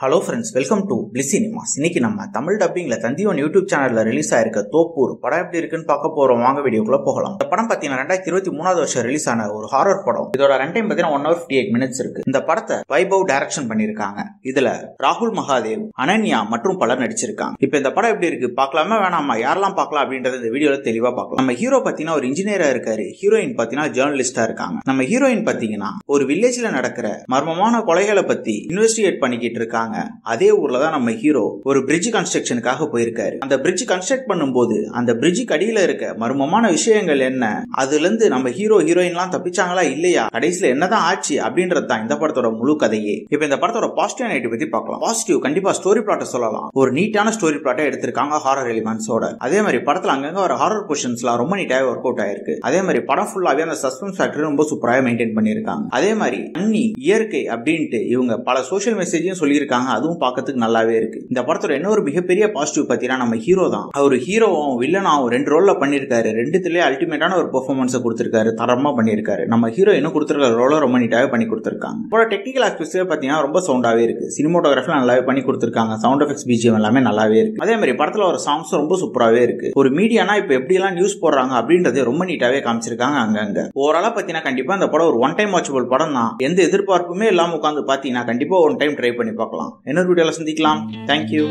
Hello friends, welcome to bliss cinemas. இன்னைக்கு நம்ம Tamil டப்பிங்ல தந்தியோன் YouTube சேனல்ல ரிலீஸ் ஆயிருக்க தோப்பூர் படம் எப்படி இருக்குன்னு பார்க்க போறோம். வாங்க வீடியோக்குள்ள போகலாம். இந்த படம் பாத்தீங்கன்னா 2023 வருஷம் ரிலீஸ் ஆன ஒரு ஹாரர் படம். இதோட ரன் டைம் பாத்தீங்கன்னா 1 hour 58 minutes இருக்கு. இந்த படத்தை வைபவ் டைரக்ஷன் பண்ணிருக்காங்க. இதுல ராகுல் மகாதேவ், அனன்யா மற்றும் பலர் நடிச்சிருக்காங்க. இப்ப இந்த படம் எப்படி இருக்கு பார்க்கலாமா வேணாமா, யாரெல்லாம் பார்க்கலாம் அப்படின்றத இந்த வீடியோல தெளிவா பார்க்கலாம். நம்ம ஹீரோ பாத்தீங்கன்னா ஒரு இன்ஜினியரா இருக்காரு. ஹீரோயின் பாத்தீங்கன்னா ஜேர்னலிஸ்டா இருக்காங்க. நம்ம ஹீரோயின் பாத்தீங்கன்னா ஒரு வில்லேஜ்ல நடக்கிற மர்மமான கொலைகளை பத்தி இன்வெஸ்டிகேட் பண்ணிக்கிட்டு இருக்காங்க. அதே ஊர்ல தான் நம்ம ஹீரோ ஒரு பிரிட்ஜ் கன்ஸ்ட்ரக்ஷனுக்காக போயிருக்காரு. அந்த பிரிட்ஜ் கன்ஸ்ட்ரக்ட் பண்ணும்போது அந்த பிரிட்ஜுக்கு அடியில இருக்க மர்மமான விஷயங்கள் என்ன, அதுல இருந்து நம்ம ஹீரோ ஹீரோயின்லாம் தப்பிச்சாங்களா இல்லையா, கடைசியில என்னதான் ஆச்சு அப்படின்றது தான் இந்த படத்தோட முழு கதையே. இப்ப இந்த படத்தோட பாசிட்டிவ் நெகட்டிவ் பத்தி பார்க்கலாம். பாசிட்டிவ் கண்டிப்பா ஸ்டோரி பிளாட்டை சொல்லலாம். ஒரு நீட்டான ஸ்டோரி பிளாட்டை எடுத்திருக்காங்க ஹாரர் எலிமெண்ட்ஸோட. அதே மாதிரி படத்துல அங்கங்க ஒரு ஹாரர் பொசிஷன்ஸ்லாம் ரொம்ப நீட்டாவே ஒர்க் அவுட் ஆயிருக்கு. அதே மாதிரி படம் ஃபுல்லாவே அந்த சஸ்பென்ஸ் ஃபேக்டர் ரொம்ப சூப்பராக மெயின்டைன் பண்ணிருக்காங்க. அதே மாதிரி அன்னி இயற்கை அப்படின்ட்டு இவங்க பல சோஷியல் மெசேஜையும் சொல்லியிருக்காங்க. அதுவும் பார்க்கறதுக்கு நல்லாவே இருக்கு. இந்த படத்தோட இன்னொரு மிகப்பெரிய பாசிட்டிவ் பார்த்தீங்கன்னா நம்ம ஹீரோ தான். அவர் ஹீரோவும் வில்லனாவும் 2 ரோல்ல பண்ணிருக்காரு. 2த்துலயே அல்டிமேட்டான ஒரு பெர்ஃபார்மன்ஸ் கொடுத்திருக்காரு. தரமா பண்ணிருக்காரு. நம்ம ஹீரோ இன்னும் கொடுத்திருக்கிற ரோல ரொம்ப நீட்டாவே பண்ணி கொடுத்திருக்காங்க. இப்போ டெக்னிக்கல் ஆஸ்பெக்ட்ஸ் பார்த்தீங்கன்னா ரொம்ப சவுண்டாவே இருக்கு. சினிமாட்டோகிராஃபி நல்லாவே பண்ணி கொடுத்திருக்காங்க. சவுண்ட் எஃபெக்ட்ஸ், பிஜிஎம் எல்லாமே நல்லாவே இருக்கு. அதே மாதிரி படத்துல ஒரு சாங்ஸ் ரொம்ப சூப்பராகவே இருக்கு. ஒரு மீடியானா இப்போ எப்படி எல்லாம் நியூஸ் போடுறாங்க அப்படின்றதே ரொம்ப நீட்டாவே காமிச்சிருக்காங்க. அங்கங்க ஓவராலா பார்த்தீங்கன்னா கண்டிப்பா இந்த படம் ஒரு ஒன் டைம் வாட்சபிள் படம் தான். எந்த எதிர்பார்ப்புமே இல்லாம உட்காந்து பார்த்தீங்கன்னா கண்டிப்பா ஒன் டைம் ட்ரை பண்ணி பார்க்கலாம். இன்னொரு வீடியோல சந்திக்கலாம். தேங்க்யூ.